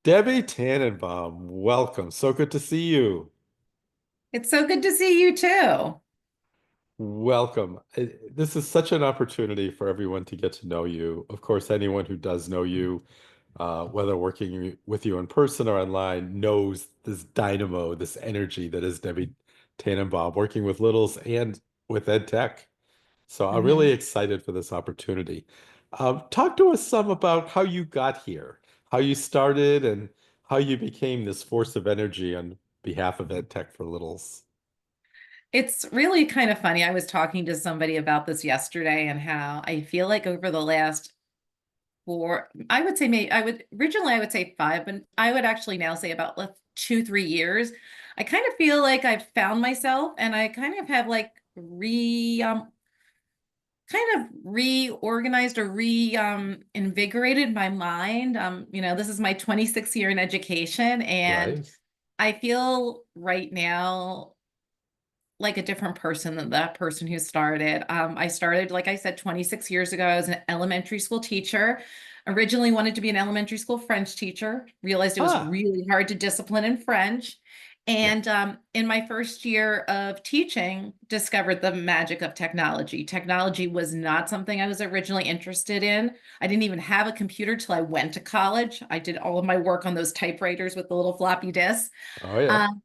Debbie Tannenbaum, welcome. So good to see you. It's so good to see you too. Welcome. This is such an opportunity for everyone to get to know you. Of course, anyone who does know you, whether working with you in person or online, knows this dynamo, this energy that is Debbie Tannenbaum, working with littles and with ed tech. So I'm really Mhm. excited for this opportunity. Talk to us some about how you got here, how you started, and how you became this force of energy on behalf of ed tech for littles. It's really kind of funny. I was talking to somebody about this yesterday and how I feel like over the last I would say maybe I would say five, but I would actually now say about 2, 3 years. I kind of feel like I've found myself and I kind of have like kind of reorganized or re invigorated my mind. This is my 26th year in education, and Right? I feel right now like a different person than that person who started. I started, like I said, 26 years ago. I was an elementary school teacher. Originally wanted to be an elementary school French teacher, realized it was Ah, really hard to discipline in French. yeah. And in my first year of teaching, discovered the magic of technology. Technology was not something I was originally interested in. I didn't even have a computer till I went to college. I did all of my work on those typewriters with the little floppy disks. Oh, yeah. Um,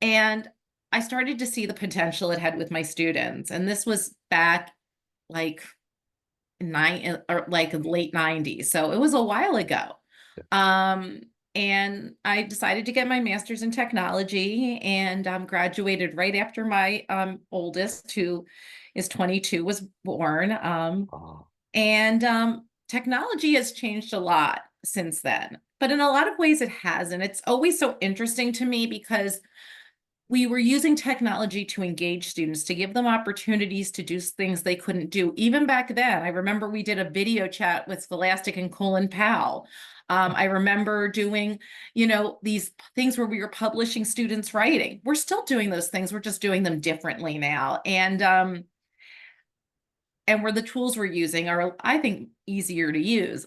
and I started to see the potential it had with my students. And this was back like or like late 90s. So it was a while ago. Yeah. Um, and I decided to get my master's in technology and graduated right after my oldest, who is 22, was born. Oh, And technology has changed a lot since then. But in a lot of ways, it has. And it's always so interesting to me because we were using technology to engage students, to give them opportunities to do things they couldn't do. Even back then, I remember we did a video chat with Scholastic and Colin Powell. I remember doing, these things where we were publishing students' writing. We're still doing those things. We're just doing them differently now. And where the tools we're using are, I think, easier to use.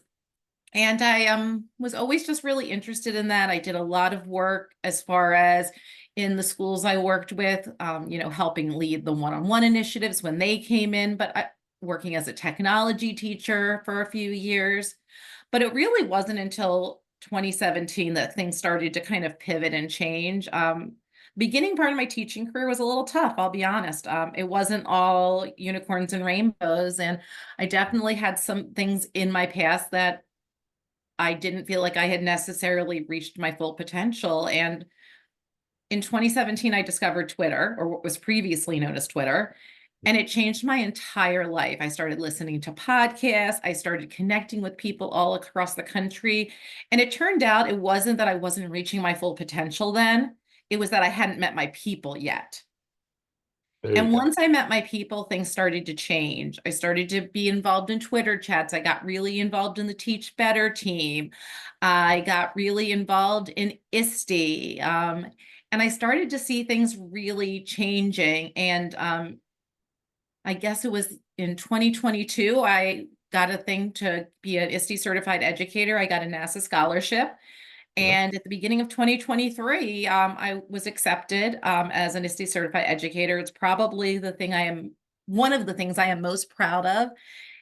And I was always just really interested in that. I did a lot of work as far as in the schools I worked with, helping lead the one-on-one initiatives when they came in, working as a technology teacher for a few years. But it really wasn't until 2017 that things started to kind of pivot and change. Beginning part of my teaching career was a little tough, I'll be honest. It wasn't all unicorns and rainbows, and I definitely had some things in my past that I didn't feel like I had necessarily reached my full potential. And in 2017, I discovered Twitter, or what was previously known as Twitter, and it changed my entire life. I started listening to podcasts, I started connecting with people all across the country. And it turned out it wasn't that I wasn't reaching my full potential then, it was that I hadn't met my people yet. there you And go. once I met my people, things started to change. I started to be involved in Twitter chats. I got really involved in the Teach Better team. I got really involved in ISTE. And I started to see things really changing. And I guess it was in 2022, I got a thing to be an ISTE certified educator. I got a NASA scholarship. Yep. And at the beginning of 2023, I was accepted as an ISTE certified educator. It's probably one of the things I am most proud of.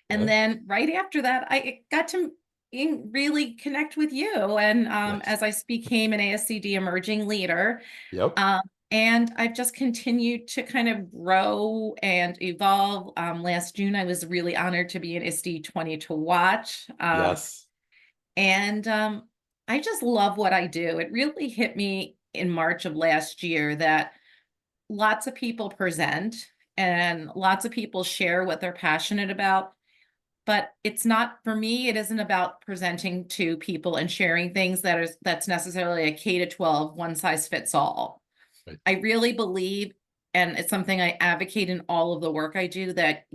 And Yeah. then right after that, I got to really connect with you. And Yes. as I became an ASCD emerging leader, Yep. um, and I've just continued to kind of grow and evolve. Last June, I was really honored to be an ISTE 20 to watch. Yes. And I just love what I do. It really hit me in March of last year that lots of people present and lots of people share what they're passionate about. But it's not, for me, it isn't about presenting to people and sharing things that's necessarily a K to 12, one size fits all. Right. I really believe, and it's something I advocate in all of the work I do, that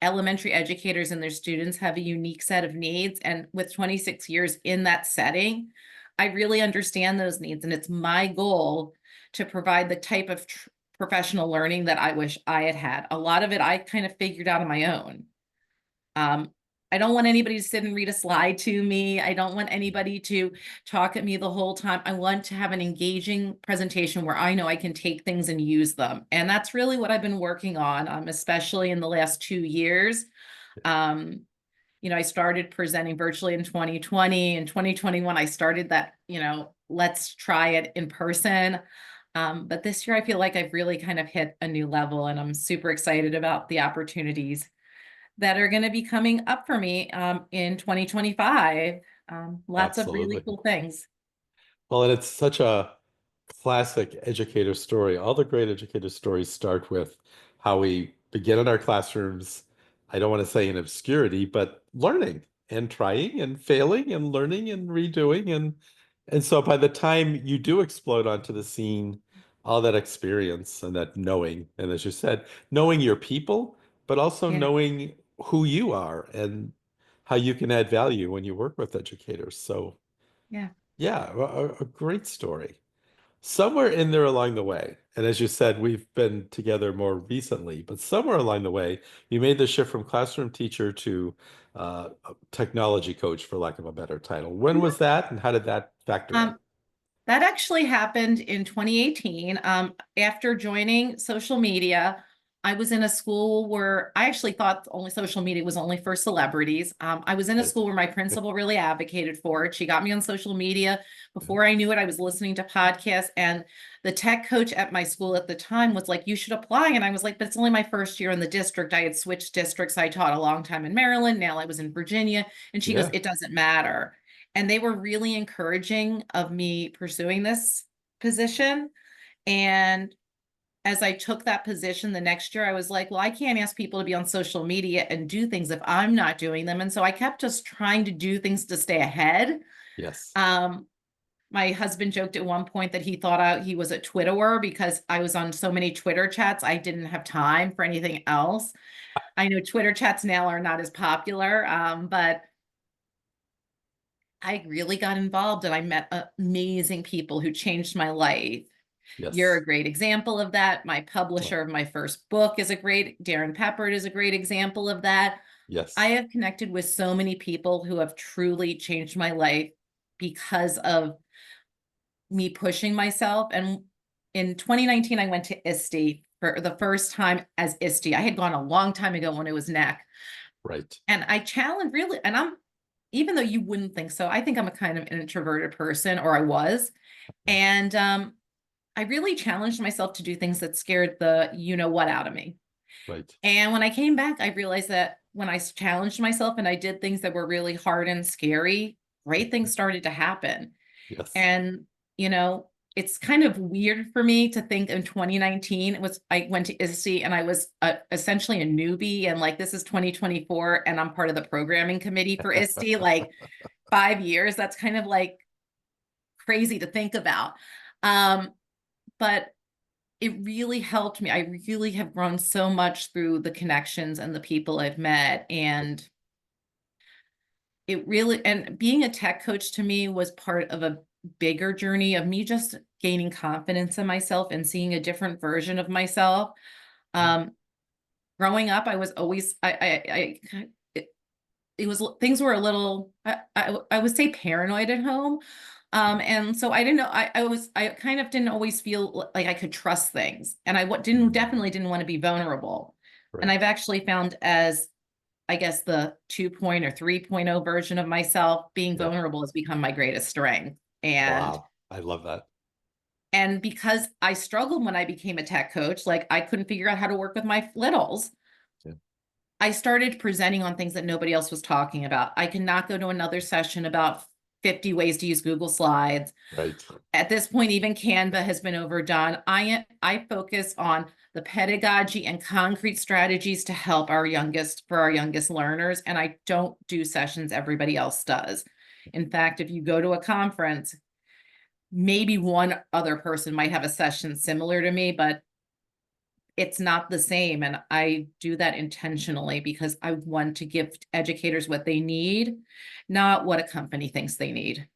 elementary educators and their students have a unique set of needs. And with 26 years in that setting, I really understand those needs. And it's my goal to provide the type of professional learning that I wish I had had. A lot of it I kind of figured out on my own. Um, I don't want anybody to sit and read a slide to me. I don't want anybody to talk at me the whole time. I want to have an engaging presentation where I know I can take things and use them. And that's really what I've been working on, especially in the last 2 years. Um, I started presenting virtually in 2020. In 2021, I started that, let's try it in person. But this year, I feel like I've really kind of hit a new level, and I'm super excited about the opportunities that are going to be coming up for me in 2025. Lots of really Absolutely. cool things. Well, and it's such a classic educator story. All the great educator stories start with how we begin in our classrooms. I don't want to say in obscurity, but learning and trying and failing and learning and redoing. And so by the time you do explode onto the scene, all that experience and that knowing, and as you said, knowing your people, but also Yeah, knowing who you are and how you can add value when you work with educators. So yeah. yeah, a great story. Somewhere in there along the way, and as you said, we've been together more recently, but somewhere along the way, you made the shift from classroom teacher to a technology coach, for lack of a better title. When Mhm. was that, and how did that factor in? Um, That actually happened in 2018. After joining social media, I was in a school where I actually thought only social media was only for celebrities. I was in a Right. school where my principal really advocated for it. She got me on social media. Before I knew it, I was listening to podcasts, and the tech coach at my school at the time was like, "You should apply." And I was like, "But it's only my first year in the district." I had switched districts. I taught a long time in Maryland. Now I was in Virginia. And she goes, Yeah. "It doesn't matter." And they were really encouraging of me pursuing this position. And as I took that position the next year, I was like, well, I can't ask people to be on social media and do things if I'm not doing them. And so I kept just trying to do things to stay ahead. Yes. Um, my husband joked at one point that he thought he was a Twitterer because I was on so many Twitter chats. I didn't have time for anything else. I know Twitter chats now are not as popular, but I really got involved and I met amazing people who changed my life. You're Yes. a great example of that. My Oh, publisher of my first book is Darren Peppard is a great example of that. I yes. have connected with so many people who have truly changed my life because of me pushing myself. And in 2019, I went to ISTE for the first time as ISTE. I had gone a long time ago when it was NEC. Right. And I challenge really, and even though you wouldn't think so, I think I'm a kind of an introverted person, or I was. And I really challenged myself to do things that scared the you know what out of me. Right. And when I came back, I realized that when I challenged myself and I did things that were really hard and scary, great things started to happen. Yes. And, you know, it's kind of weird for me to think in 2019 I went to ISTE and I was essentially a newbie, and like this is 2024 and I'm part of the programming committee for ISTE, like 5 years. That's kind of like crazy to think about. Um, but it really helped me. I really have grown so much through the connections and the people I've met. And and being a tech coach to me was part of a bigger journey of me just gaining confidence in myself and seeing a different version of myself. Um, Growing up, I was always, it, it was, things were a little, I would say paranoid at home. And so I didn't know, I kind of didn't always feel like I could trust things. And Mm. definitely didn't want to be vulnerable. And Right. I've actually found, as I guess the 2.0 or 3.0 version of myself, being Yeah. vulnerable has become my greatest strength. And Wow. I love that. because I struggled when I became a tech coach, like I couldn't figure out how to work with my littles. Yeah. I started presenting on things that nobody else was talking about. I cannot go to another session about 50 ways to use Google Slides. Right. At this point, even Canva has been overdone. I focus on the pedagogy and concrete strategies to help for our youngest learners. And I don't do sessions everybody else does. In fact, if you go to a conference, maybe one other person might have a session similar to me, but it's not the same. And I do that intentionally because I want to give educators what they need, not what a company thinks they need.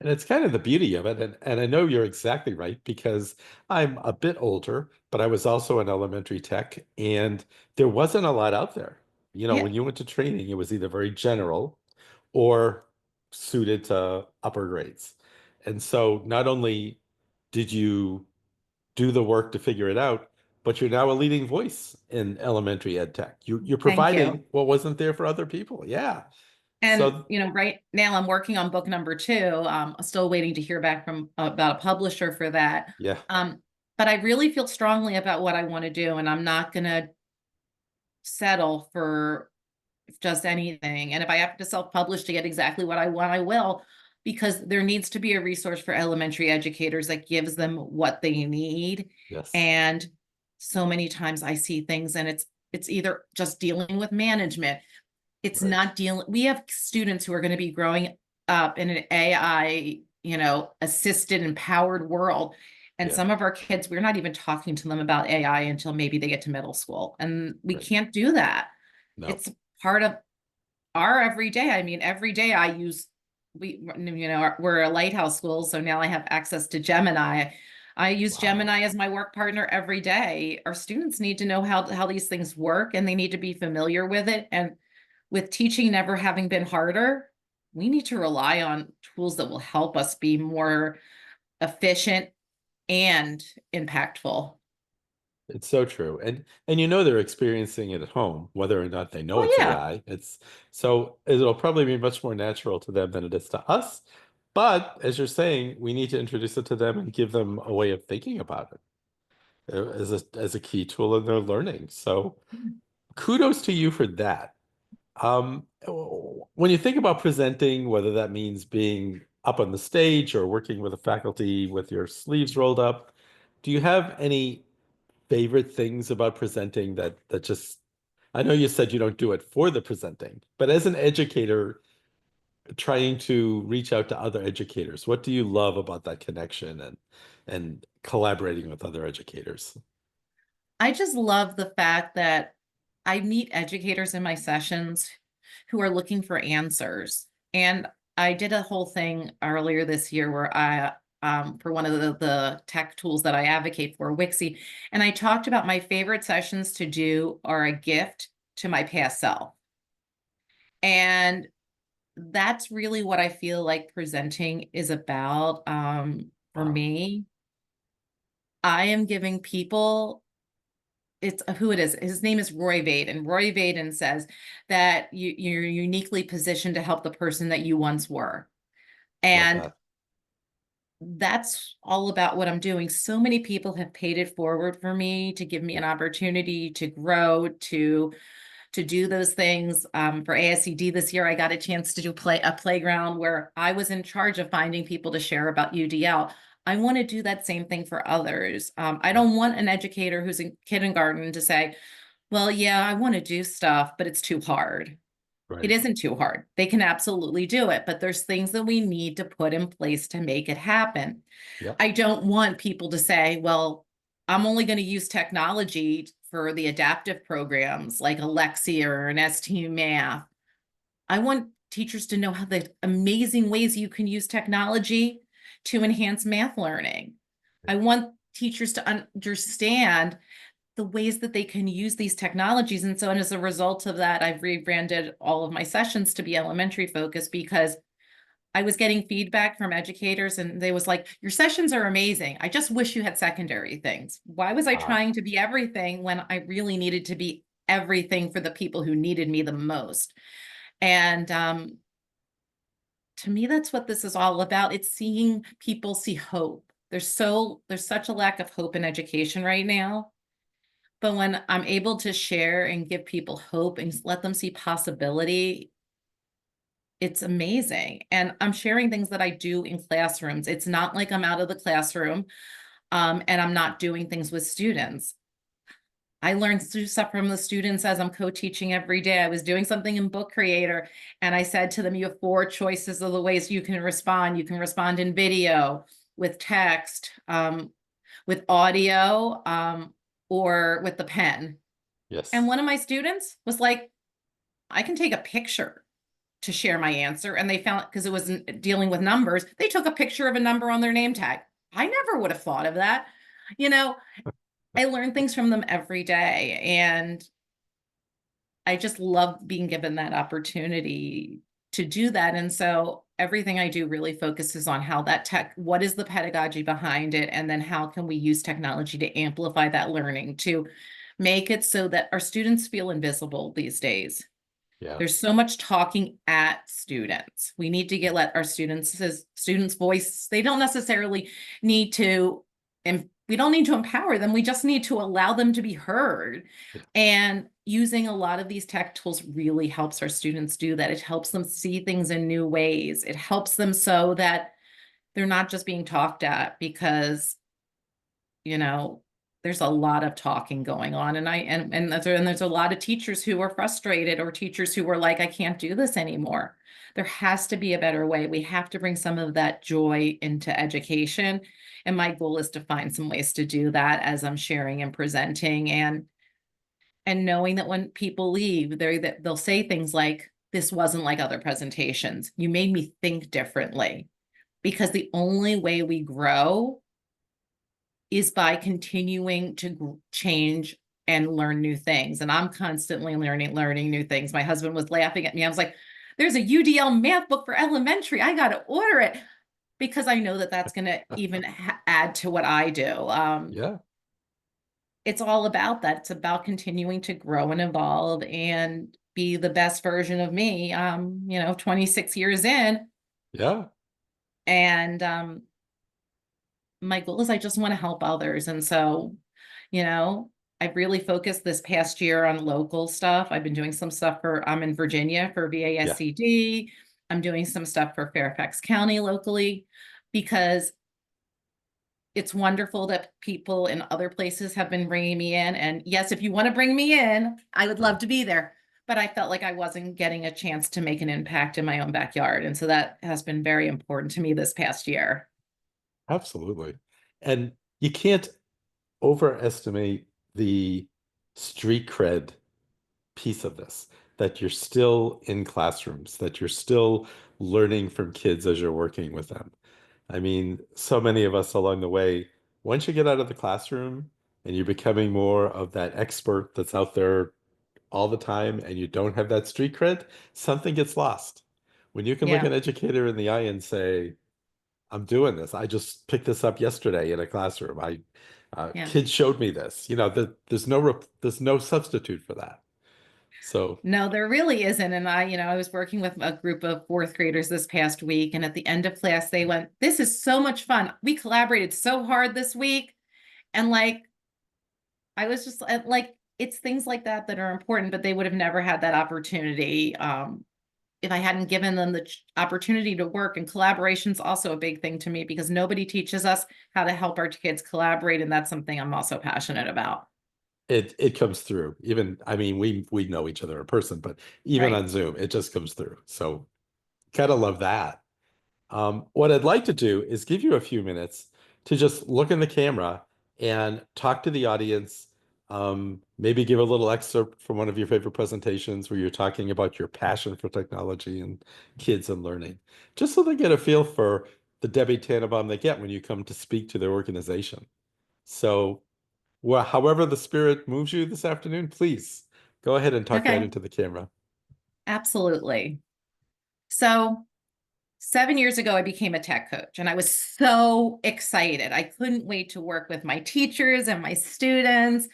And it's kind of the beauty of it. And I know you're exactly right because I'm a bit older, but I was also in elementary tech and there wasn't a lot out there. Yeah. when you went to training, it was either very general or suited to upper grades. And so not only did you do the work to figure it out, but you're now a leading voice in elementary ed tech. You're Thank you. providing what wasn't there for other people. Yeah. And, So right now I'm working on book number two. Still waiting to hear back from about a publisher for that. yeah, Um, but I really feel strongly about what I want to do, and I'm not going to settle for just anything. And if I have to self-publish to get exactly what I want, I will, because there needs to be a resource for elementary educators that gives them what they need. yes, And so many times I see things and it's either just dealing with management. It's right. not dealing, we have students who are going to be growing up in an AI, assisted, empowered world. And Yeah, some of our kids, we're not even talking to them about AI until maybe they get to middle school. And we right. can't do that. No, It's part of our everyday. I mean, every day I use, we're a lighthouse school, so now I have access to Gemini. I use wow. Gemini as my work partner every day. Our students need to know how these things work, and they need to be familiar with it. And with teaching never having been harder, we need to rely on tools that will help us be more efficient and impactful. It's so true. And they're experiencing it at home, whether or not they know Oh it's yeah. AI. It's so it'll probably be much more natural to them than it is to us. But as you're saying, we need to introduce it to them and give them a way of thinking about it as a key tool in their learning. So kudos to you for that. When you think about presenting, whether that means being up on the stage or working with a faculty with your sleeves rolled up, do you have any favorite things about presenting that just I know you said you don't do it for the presenting, but as an educator trying to reach out to other educators, what do you love about that connection and collaborating with other educators? I just love the fact that I meet educators in my sessions who are looking for answers. And I did a whole thing earlier this year where for one of the tech tools that I advocate for, Wixie, and I talked about my favorite sessions to do are a gift to my past self. And that's really what I feel like presenting is about. For Wow. me, I am giving people, it's who it is. His name is Roy Vaden. Roy Vaden says that you're uniquely positioned to help the person that you once were. Love And that. that's all about what I'm doing. So many people have paid it forward for me to give me Yeah. an opportunity to grow, to do those things. For ASCD this year, I got a chance to do a playground where I was in charge of finding people to share about UDL. I want to do that same thing for others. I Yeah. don't want an educator who's in kindergarten to say, well, yeah, I want to do stuff, but it's too hard. It Right. isn't too hard. They can absolutely do it, but there's things that we need to put in place to make it happen. Yep. I don't want people to say, well, I'm only going to use technology for the adaptive programs like Alexia or an ST Math. I want teachers to know how the amazing ways you can use technology to enhance math learning. I want teachers to understand the ways that they can use these technologies. And so, and as a result of that, I've rebranded all of my sessions to be elementary focused because I was getting feedback from educators and they was like, your sessions are amazing. I just wish you had secondary things. Why was I Ah, trying to be everything when I really needed to be everything for the people who needed me the most? And to me, that's what this is all about. It's seeing people see hope. There's such a lack of hope in education right now. But when I'm able to share and give people hope and let them see possibility, it's amazing. And I'm sharing things that I do in classrooms. It's not like I'm out of the classroom, and I'm not doing things with students. I learned stuff from the students as I'm co-teaching every day. I was doing something in Book Creator, and I said to them, you have four choices of the ways you can respond. You can respond in video, with text, with audio, or with the pen. And yes. one of my students was like, I can take a picture to share my answer. And they found, because it was dealing with numbers, they took a picture of a number on their name tag. I never would have thought of that. You know, I learn things from them every day. And I just love being given that opportunity to do that. And so everything I do really focuses on how that tech, what is the pedagogy behind it? And then how can we use technology to amplify that learning to make it so that our students feel invisible these days. Yeah. There's so much talking at students. We need to let our students voice. They don't necessarily need to, and we don't need to empower them. We just need to allow them to be heard. Yeah. And using a lot of these tech tools really helps our students do that. It helps them see things in new ways. It helps them so that they're not just being talked at because, you know, there's a lot of talking going on. And there's a lot of teachers who are frustrated, or teachers who are like, I can't do this anymore. There has to be a better way. We have to bring some of that joy into education. And my goal is to find some ways to do that as I'm sharing and presenting, and knowing that when people leave, they'll say things like, this wasn't like other presentations. You made me think differently. Because the only way we grow is by continuing to change and learn new things. And I'm constantly learning new things. My husband was laughing at me. I was like, there's a UDL math book for elementary. I got to order it because I know that that's going to even add to what I do. Yeah. It's all about that. It's about continuing to grow and evolve and be the best version of me. 26 years in, Yeah. and my goal is I just want to help others. And so, you know, I've really focused this past year on local stuff. I've been doing some stuff I'm in Virginia for Yeah. VASCD. I'm doing some stuff for Fairfax County locally because it's wonderful that people in other places have been bringing me in. And yes, if you want to bring me in, I would love Yeah. to be there. But I felt like I wasn't getting a chance to make an impact in my own backyard. And so that has been very important to me this past year. Absolutely. And you can't overestimate the street cred piece of this, that you're still in classrooms, that you're still learning from kids as you're working with them. I mean, so many of us along the way, once you get out of the classroom and you're becoming more of that expert that's out there all the time and you don't have that street cred, something gets lost. When you can look Yeah. an educator in the eye and say, I'm doing this. I just picked this up yesterday in a classroom. Yeah. Kids showed me this. There's no substitute for that. So No, there really isn't. And I was working with a group of fourth graders this past week. And at the end of class, they went, this is so much fun. We collaborated so hard this week. And like, I was just like, it's things like that that are important, but they would have never had that opportunity if I hadn't given them the opportunity to work. And collaboration's also a big thing to me because nobody teaches us how to help our kids collaborate. And that's something I'm also passionate about. it comes through. Even I mean, we know each other in person, but even Right. on Zoom, it just comes through. So kind of love that. What I'd like to do is give you a few minutes to just look in the camera and talk to the audience. Maybe give a little excerpt from one of your favorite presentations where you're talking about your passion for technology and kids and learning, just so they get a feel for the Debbie Tannenbaum they get when you come to speak to their organization. So, well, however the spirit moves you this afternoon, please go ahead and talk right Okay. into the camera. Absolutely. So 7 years ago, I became a tech coach and I was so excited. I couldn't wait to work with my teachers and my students.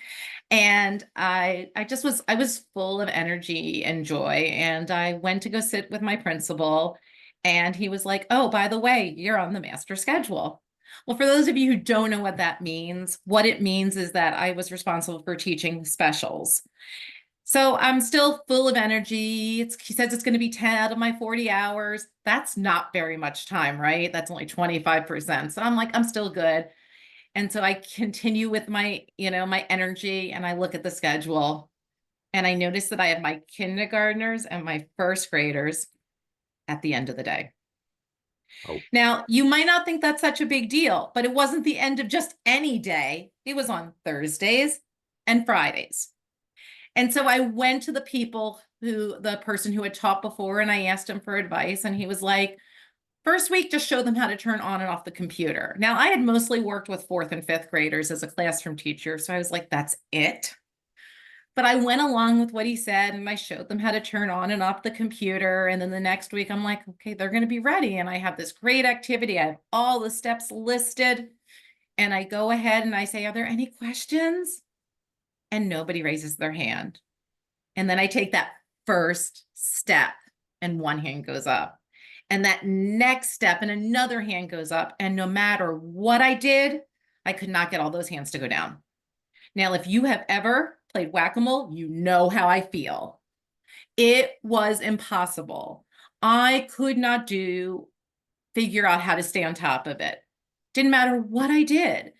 And I was full of energy and joy. And I went to go sit with my principal and he was like, oh, by the way, you're on the master schedule. Well, for those of you who don't know what it means is that I was responsible for teaching specials. So I'm still full of energy. He says it's going to be 10 out of my 40 hours. That's not very much time, right? That's only 25%. So I'm like, I'm still good. And so I continue with my energy and I look at the schedule and I notice that I have my kindergartners and my first graders at the end of the day. Oh, Now, you might not think that's such a big deal, but it wasn't the end of just any day. It was on Thursdays and Fridays. And so I went to the person who had taught before, and I asked him for advice. And he was like, first week, just show them how to turn on and off the computer. Now, I had mostly worked with fourth and fifth graders as a classroom teacher. So I was like, that's it. But I went along with what he said and I showed them how to turn on and off the computer. And then the next week, I'm like, okay, they're going to be ready. And I have this great activity. I have all the steps listed. And I go ahead and I say, are there any questions? And nobody raises their hand. And then I take that first step and one hand goes up. And that next step and another hand goes up. And no matter what I did, I could not get all those hands to go down. Now, if you have ever played whack-a-mole, you know how I feel. It was impossible. I could not figure out how to stay on top of it. Didn't matter what I did.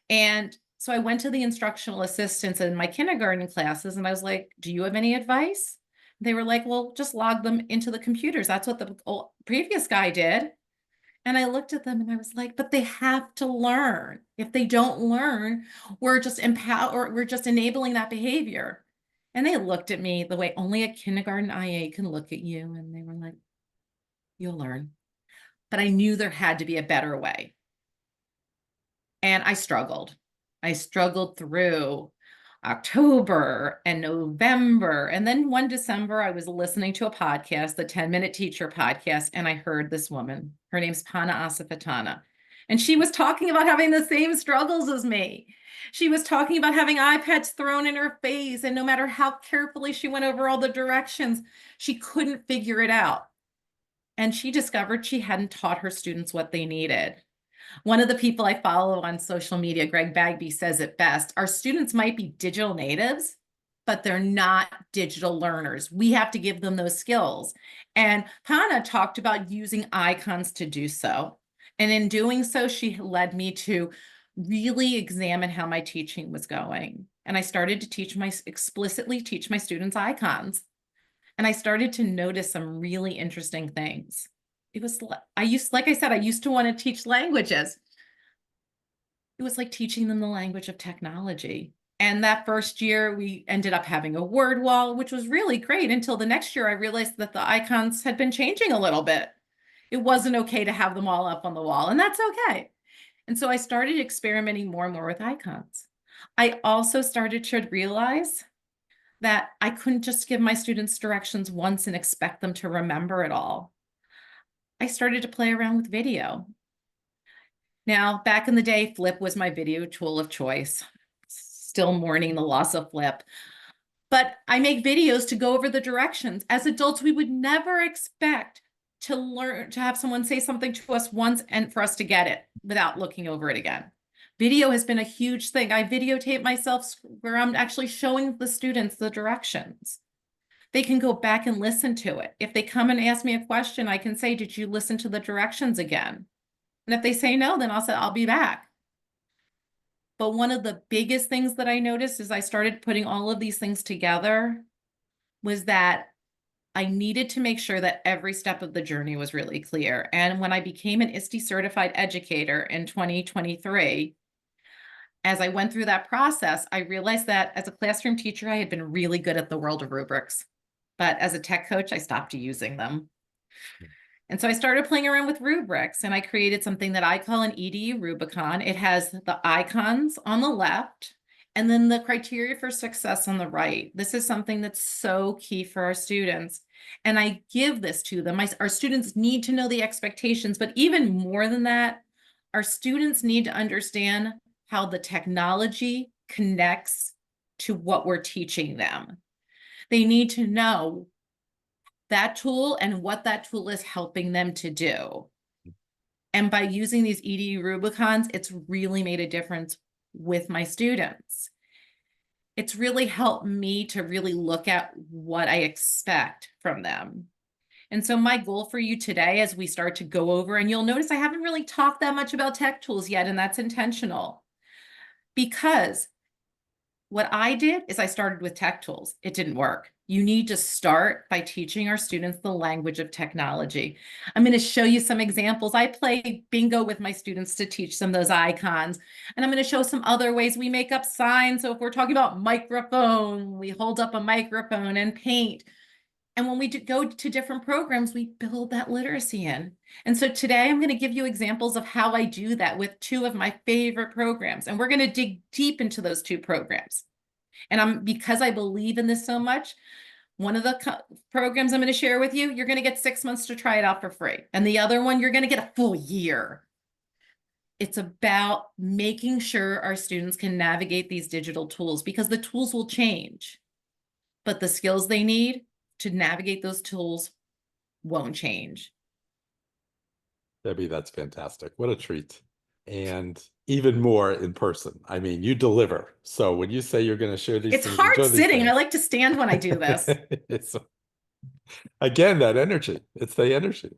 And so I went to the instructional assistants in my kindergarten classes and I was like, do you have any advice? They were like, well, just log them into the computers. That's what the previous guy did. And I looked at them and I was like, but they have to learn. If they don't learn, we're just we're just enabling that behavior. And they looked at me the way only a kindergarten IA can look at you. And they were like, you'll learn. But I knew there had to be a better way. And I struggled. I struggled through October and November. And then one December, I was listening to a podcast, the 10-Minute Teacher podcast, and I heard this woman. Her name's Pana Asafatana. And she was talking about having the same struggles as me. She was talking about having iPads thrown in her face. And no matter how carefully she went over all the directions, she couldn't figure it out. And she discovered she hadn't taught her students what they needed. One of the people I follow on social media, Greg Bagby, says it best. Our students might be digital natives, but they're not digital learners. We have to give them those skills. And Pana talked about using icons to do so. And in doing so, she led me to really examine how my teaching was going. And I started to explicitly teach my students icons. And I started to notice some really interesting things. Like I said, I used to want to teach languages. It was like teaching them the language of technology. And that first year, we ended up having a word wall, which was really great until the next year I realized that the icons had been changing a little bit. It wasn't okay to have them all up on the wall, and that's okay. And so I started experimenting more and more with icons. I also started to realize that I couldn't just give my students directions once and expect them to remember it all. I started to play around with video. Now, back in the day, Flip was my video tool of choice. Still mourning the loss of Flip. But I make videos to go over the directions. As adults, we would never expect to learn to have someone say something to us once and for us to get it without looking over it again. Video has been a huge thing. I videotape myself where I'm actually showing the students the directions. They can go back and listen to it. If they come and ask me a question, I can say, did you listen to the directions again? And if they say no, then I'll say, I'll be back. But one of the biggest things that I noticed as I started putting all of these things together was that I needed to make sure that every step of the journey was really clear. And when I became an ISTE certified educator in 2023, as I went through that process, I realized that as a classroom teacher, I had been really good at the world of rubrics. But as a tech coach, I stopped using them. And so I started playing around with rubrics and I created something that I call an EDU Rubicon. It has the icons on the left and then the criteria for success on the right. This is something that's so key for our students. And I give this to them. Our students need to know the expectations, but even more than that, our students need to understand how the technology connects to what we're teaching them. They need to know that tool and what that tool is helping them to do. And by using these EDU Rubicons, it's really made a difference with my students. It's really helped me to really look at what I expect from them. And so my goal for you today, as we start to go over, and you'll notice I haven't really talked that much about tech tools yet, and that's intentional. Because what I did is I started with tech tools. It didn't work. You need to start by teaching our students the language of technology. I'm going to show you some examples. I play bingo with my students to teach them those icons. And I'm going to show some other ways we make up signs. So if we're talking about microphone, we hold up a microphone and paint. And when we go to different programs, we build that literacy in. And so today I'm going to give you examples of how I do that with two of my favorite programs. And we're going to dig deep into those two programs. And because I believe in this so much, one of the programs I'm going to share with you, you're going to get 6 months to try it out for free. And the other one, you're going to get a full year. It's about making sure our students can navigate these digital tools because the tools will change, but the skills they need to navigate those tools won't change. Debbie, that's fantastic. What a treat. And even more in person. I mean, you deliver. So when you say you're going to share these It's things and hard show these sitting. I things, like to stand when I do this. it's again that energy. It's the energy.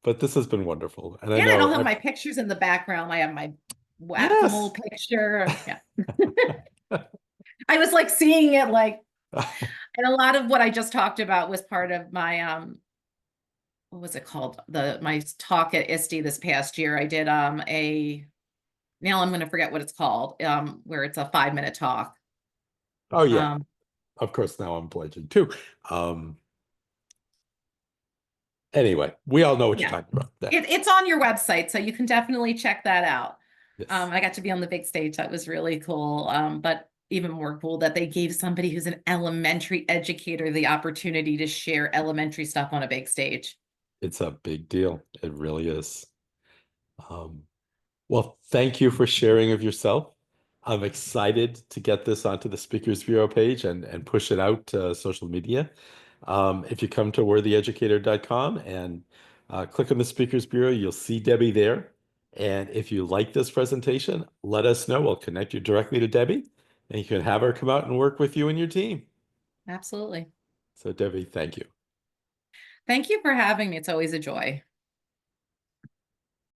But this has been wonderful. And I And I know don't have my pictures in the background. I have my whack-a-mole yes. picture. Yeah. I was like seeing it like, and a lot of what I just talked about was part of my what was it called? My talk at ISTE this past year. I did a now I'm gonna forget what it's called, where it's a 5-minute talk. Oh yeah. Um Of course now I'm blanking too. Um anyway, we all know what you're yeah. talking about. Yeah. It's on your website, so you can definitely check that out. Yes. I got to be on the big stage. That was really cool. But even more cool that they gave somebody who's an elementary educator the opportunity to share elementary stuff on a big stage. It's a big deal. It really is. Um Well, thank you for sharing of yourself. I'm excited to get this onto the Speakers Bureau page and push it out to social media. If you come to worthyeducator.com and click on the Speakers Bureau, you'll see Debbie there. And if you like this presentation, let us know. We'll connect you directly to Debbie, and you can have her come out and work with you and your team. Absolutely. So, Debbie, thank you. Thank you for having me. It's always a joy.